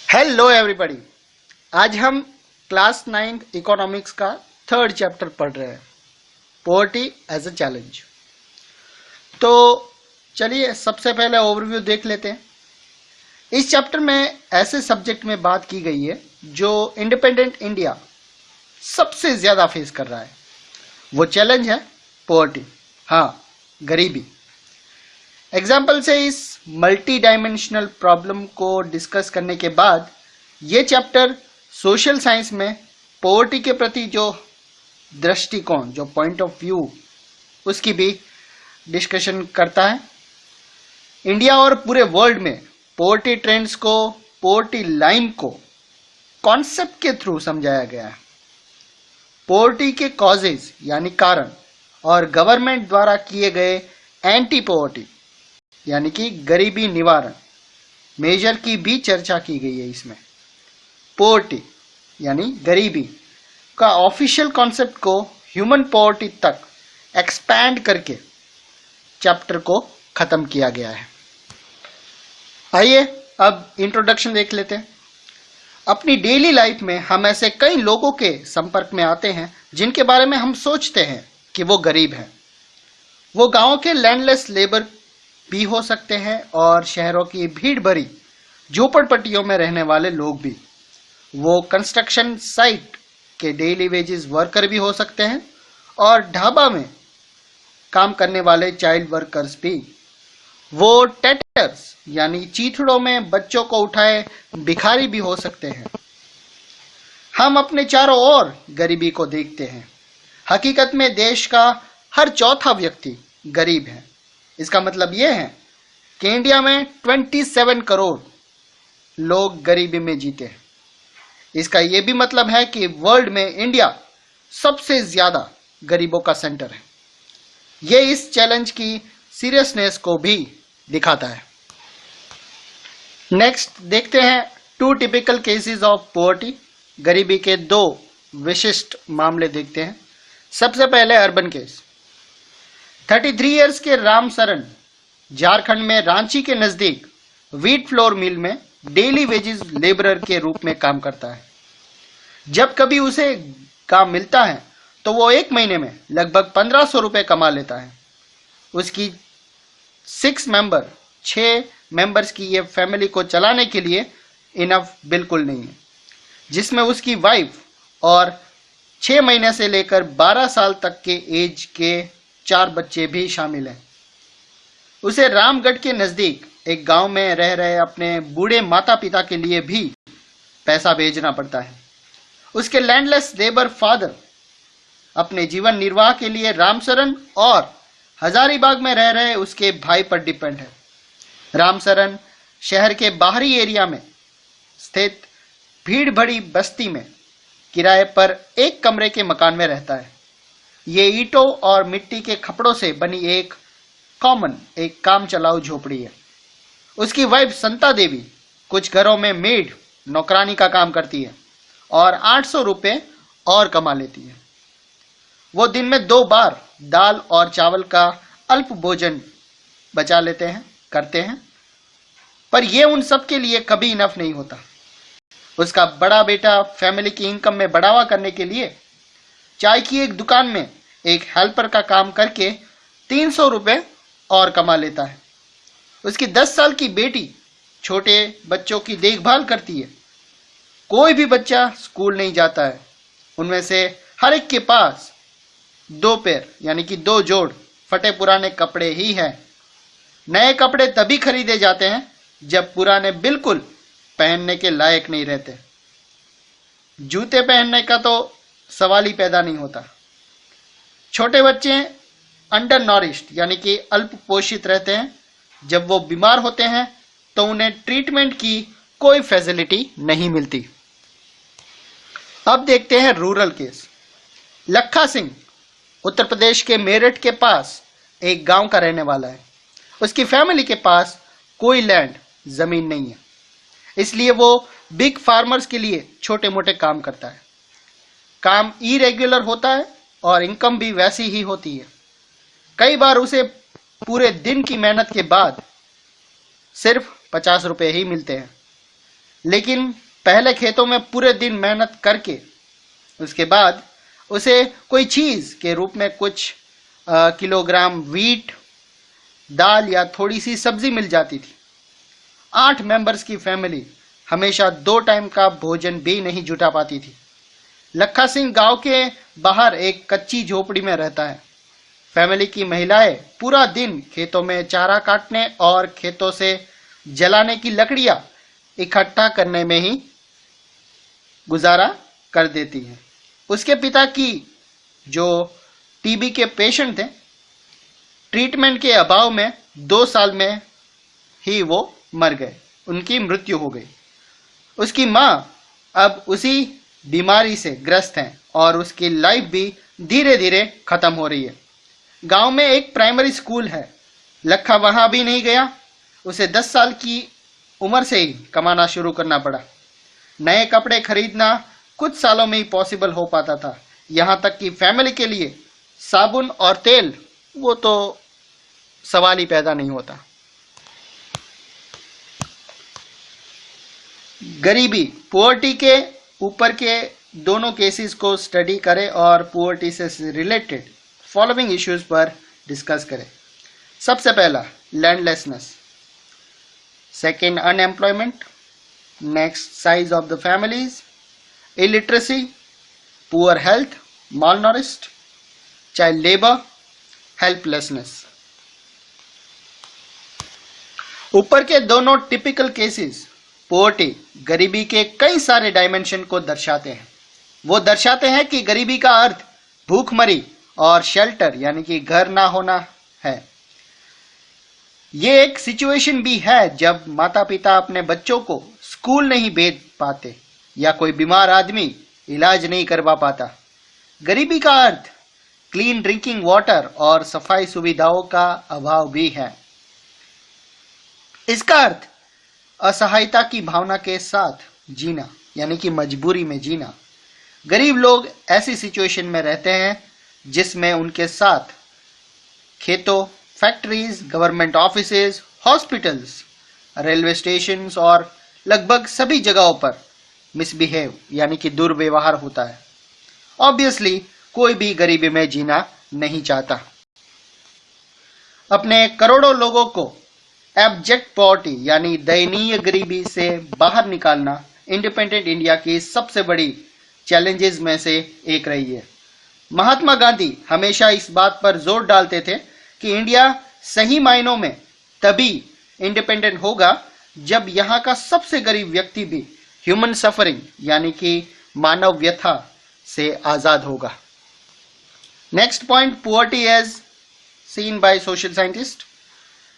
Hello everybody. आज हम class 9 economics का थर्ड चैप्टर पढ़ रहे हैं, पॉवर्टी एज अ चैलेंज। तो चलिए सबसे पहले ओवरव्यू देख लेते हैं। इस चैप्टर में ऐसे सब्जेक्ट में बात की गई है जो इंडिपेंडेंट इंडिया सबसे ज्यादा फेस कर रहा है। वो चैलेंज है पॉवर्टी, हाँ, गरीबी। एग्जाम्पल से इस मल्टी डायमेंशनल प्रॉब्लम को डिस्कस करने के बाद ये चैप्टर सोशल साइंस में पॉवर्टी के प्रति जो दृष्टिकोण, जो पॉइंट ऑफ व्यू, उसकी भी डिस्कशन करता है। इंडिया और पूरे वर्ल्ड में पॉवर्टी ट्रेंड्स को, पॉवर्टी लाइन को कॉन्सेप्ट के थ्रू समझाया गया है। पॉवर्टी के कॉजेज यानी कारण और गवर्नमेंट द्वारा किए गए एंटी पॉवर्टी यानी कि गरीबी निवारण मेजर की भी चर्चा की गई है। इसमें पॉवर्टी यानी गरीबी का ऑफिशियल कॉन्सेप्ट को ह्यूमन पॉवर्टी तक एक्सपैंड करके चैप्टर को खत्म किया गया है। आइए अब इंट्रोडक्शन देख लेते हैं। अपनी डेली लाइफ में हम ऐसे कई लोगों के संपर्क में आते हैं जिनके बारे में हम सोचते हैं कि वो गरीब हैं। वो गांव के लैंडलेस लेबर भी हो सकते हैं और शहरों की भीड़ भरी झोपड़पट्टियों में रहने वाले लोग भी। वो कंस्ट्रक्शन साइट के डेली वेजेस वर्कर भी हो सकते हैं और ढाबा में काम करने वाले चाइल्ड वर्कर्स भी। वो टेटर्स यानी चीथड़ों में बच्चों को उठाए भिखारी भी हो सकते हैं। हम अपने चारों ओर गरीबी को देखते हैं। हकीकत में देश का हर चौथा व्यक्ति गरीब है। इसका मतलब यह है कि इंडिया में 27 करोड़ लोग गरीबी में जीते हैं। इसका यह भी मतलब है कि वर्ल्ड में इंडिया सबसे ज्यादा गरीबों का सेंटर है। यह इस चैलेंज की सीरियसनेस को भी दिखाता है। नेक्स्ट देखते हैं 2 टिपिकल केसेस ऑफ पॉवर्टी। गरीबी के 2 विशिष्ट मामले देखते हैं। सबसे पहले अर्बन केस। 33 इयर्स के राम सरन झारखंड में रांची के नजदीक व्हीट फ्लोर मिल में डेली वेजेस लेबरर के रूप में काम करता है। जब कभी उसे काम मिलता है तो वो एक महीने में लगभग 1500 रुपए कमा लेता है। उसकी 6 मेंबर्स की ये फैमिली को चलाने के लिए इनफ बिल्कुल नहीं है, जिसमें उसकी वाइफ और 6 महीने से लेकर 12 साल तक के एज के 4 बच्चे भी शामिल हैं। उसे रामगढ़ के नजदीक एक गांव में रह रहे अपने बूढ़े माता पिता के लिए भी पैसा भेजना पड़ता है। उसके लैंडलेस लेबर फादर अपने जीवन निर्वाह के लिए रामसरन और हजारीबाग में रह रहे उसके भाई पर डिपेंड है। रामसरन शहर के बाहरी एरिया में स्थित भीड़ भरी बस्ती में किराए पर एक कमरे के मकान में रहता है। ये ईंटों और मिट्टी के खपड़ों से बनी एक काम चलाऊ झोपड़ी है। उसकी वाइफ संता देवी कुछ घरों में मेड नौकरानी का काम करती है और 800 रुपए और कमा लेती है। वो दिन में 2 बार दाल और चावल का अल्प भोजन बचा करते हैं, पर यह उन सब के लिए कभी इनफ नहीं होता। उसका बड़ा बेटा फैमिली की इनकम में बढ़ावा करने के लिए चाय की एक दुकान में एक हेल्पर का काम करके 300 रुपए और कमा लेता है। उसकी 10 साल की बेटी छोटे बच्चों की देखभाल करती है। कोई भी बच्चा स्कूल नहीं जाता है। उनमें से हर एक के पास 2 पेयर यानी कि 2 जोड़ फटे पुराने कपड़े ही हैं। नए कपड़े तभी खरीदे जाते हैं जब पुराने बिल्कुल पहनने के लायक नहीं रहते। जूते पहनने का तो सवाल ही पैदा नहीं होता। छोटे बच्चे अंडर नॉरिश्ड यानी कि अल्प पोषित रहते हैं। जब वो बीमार होते हैं तो उन्हें ट्रीटमेंट की कोई फैसिलिटी नहीं मिलती। अब देखते हैं रूरल केस। लखा सिंह उत्तर प्रदेश के मेरठ के पास एक गांव का रहने वाला है। उसकी फैमिली के पास कोई लैंड जमीन नहीं है, इसलिए वो बिग फार्मर्स के लिए छोटे मोटे काम करता है। काम इरेगुलर होता है और इनकम भी वैसी ही होती है। कई बार उसे पूरे दिन की मेहनत के बाद सिर्फ 50 रुपए ही मिलते हैं। लेकिन पहले खेतों में पूरे दिन मेहनत करके उसके बाद उसे कोई चीज के रूप में कुछ किलोग्राम वीट, दाल या थोड़ी सी सब्जी मिल जाती थी। 8 मेंबर्स की फैमिली हमेशा 2 टाइम का भोजन भी नहीं जुटा पाती थी। लखा सिंह गांव के बाहर एक कच्ची झोपड़ी में रहता है। फैमिली की महिलाएं पूरा दिन खेतों में चारा काटने और खेतों से जलाने की लकड़ियां इकट्ठा करने में ही गुजारा कर देती हैं। उसके पिता की जो टीबी के पेशेंट थे, ट्रीटमेंट के अभाव में 2 साल में ही वो मर गए, उनकी मृत्यु हो गई। उसकी माँ अब उसी बीमारी से ग्रस्त हैं और उसकी लाइफ भी धीरे धीरे खत्म हो रही है। गांव में एक प्राइमरी स्कूल है। लखा वहां भी नहीं गया। उसे 10 साल की उम्र से ही कमाना शुरू करना पड़ा। नए कपड़े खरीदना कुछ सालों में ही पॉसिबल हो पाता था। यहां तक कि फैमिली के लिए साबुन और तेल, वो तो सवाल ही पैदा नहीं होता। गरीबी, पुअर्टी के ऊपर के दोनों केसेस को स्टडी करें और पुअर्टी से रिलेटेड फॉलोइंग इश्यूज पर डिस्कस करें। सबसे पहला landlessness, second unemployment, next size of the families, illiteracy, poor health, malnourished, child labour, helplessness. ऊपर के दोनों टिपिकल केसेस पोवर्टी, गरीबी के कई सारे डायमेंशन को दर्शाते हैं। वो दर्शाते हैं कि गरीबी का अर्थ भूखमरी और शेल्टर यानी कि घर ना होना है। ये एक सिचुएशन भी है जब माता पिता अपने बच्चों को स्कूल नहीं भेज पाते या कोई बीमार आदमी इलाज नहीं करवा पाता। गरीबी का अर्थ क्लीन ड्रिंकिंग वाटर और सफाई सुविधाओं का अभाव भी है। इसका अर्थ असहायता की भावना के साथ जीना यानी कि मजबूरी में जीना। गरीब लोग ऐसी सिचुएशन में रहते हैं जिसमें उनके साथ खेतों, factories, government offices, hospitals, railway station और लगभग सभी जगहों पर मिसबिहेव यानी कि दुर्व्यवहार होता है। ऑब्वियसली कोई भी गरीबी में जीना नहीं चाहता। अपने करोड़ों लोगों को एब्जेक्ट पॉवर्टी यानी दयनीय गरीबी से बाहर निकालना इंडिपेंडेंट इंडिया की सबसे बड़ी चैलेंजेस में से एक रही है। महात्मा गांधी हमेशा इस बात पर जोर डालते थे कि इंडिया सही मायनों में तभी इंडिपेंडेंट होगा जब यहाँ का सबसे गरीब व्यक्ति भी ह्यूमन सफरिंग यानी कि मानव व्यथा से आजाद होगा। Next point, poverty as seen by social scientist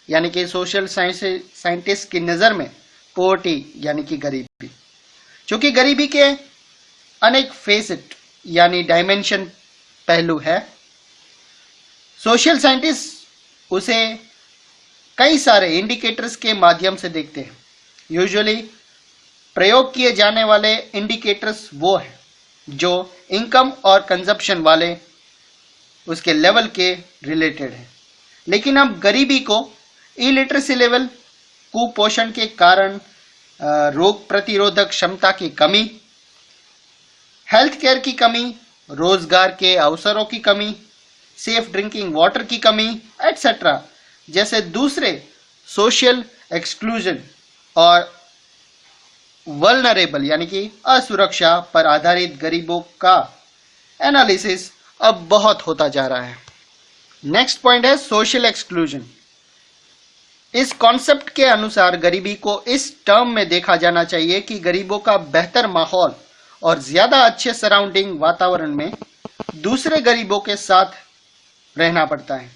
यानी कि सोशल साइंटिस्ट की नजर में पुअर्टी यानी कि गरीबी, चूंकि गरीबी के अनेक फेसेट यानी डायमेंशन पहलू है, सोशल साइंटिस्ट उसे कई सारे इंडिकेटर्स के माध्यम से देखते हैं। यूजुअली प्रयोग किए जाने वाले इंडिकेटर्स वो हैं जो इनकम और कंजप्शन वाले उसके लेवल के रिलेटेड है। लेकिन अब गरीबी को इलिटरेसी लेवल, कुपोषण के कारण रोग प्रतिरोधक क्षमता की कमी, हेल्थ केयर की कमी, रोजगार के अवसरों की कमी, सेफ ड्रिंकिंग वाटर की कमी एटसेट्रा जैसे दूसरे सोशल एक्सक्लूजन और वल्नरेबल यानी कि असुरक्षा पर आधारित गरीबों का एनालिसिस अब बहुत होता जा रहा है। नेक्स्ट पॉइंट है सोशल एक्सक्लूजन। इस कॉन्सेप्ट के अनुसार गरीबी को इस टर्म में देखा जाना चाहिए कि गरीबों का बेहतर माहौल और ज्यादा अच्छे सराउंडिंग वातावरण में दूसरे गरीबों के साथ रहना पड़ता है।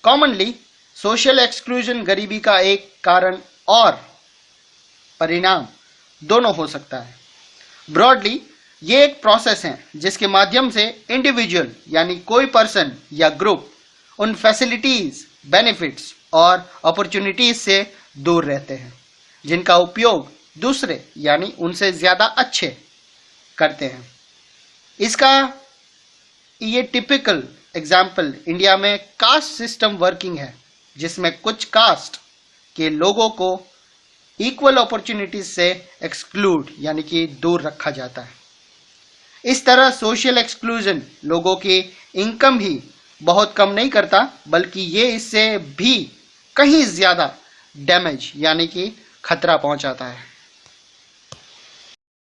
कॉमनली सोशल एक्सक्लूजन गरीबी का एक कारण और परिणाम दोनों हो सकता है। ब्रॉडली ये एक प्रोसेस है जिसके माध्यम से इंडिविजुअल यानी कोई पर्सन या ग्रुप उन फैसिलिटीज, बेनिफिट्स और अपॉर्चुनिटीज से दूर रहते हैं जिनका उपयोग दूसरे यानी उनसे ज्यादा अच्छे करते हैं। इसका ये टिपिकल एग्जाम्पल इंडिया में कास्ट सिस्टम वर्किंग है जिसमें कुछ कास्ट के लोगों को इक्वल अपॉर्चुनिटीज से एक्सक्लूड यानी कि दूर रखा जाता है। इस तरह सोशल एक्सक्लूजन लोगों की इनकम ही बहुत कम नहीं करता, बल्कि ये इससे भी कहीं ज्यादा डैमेज यानी कि खतरा पहुंचाता है।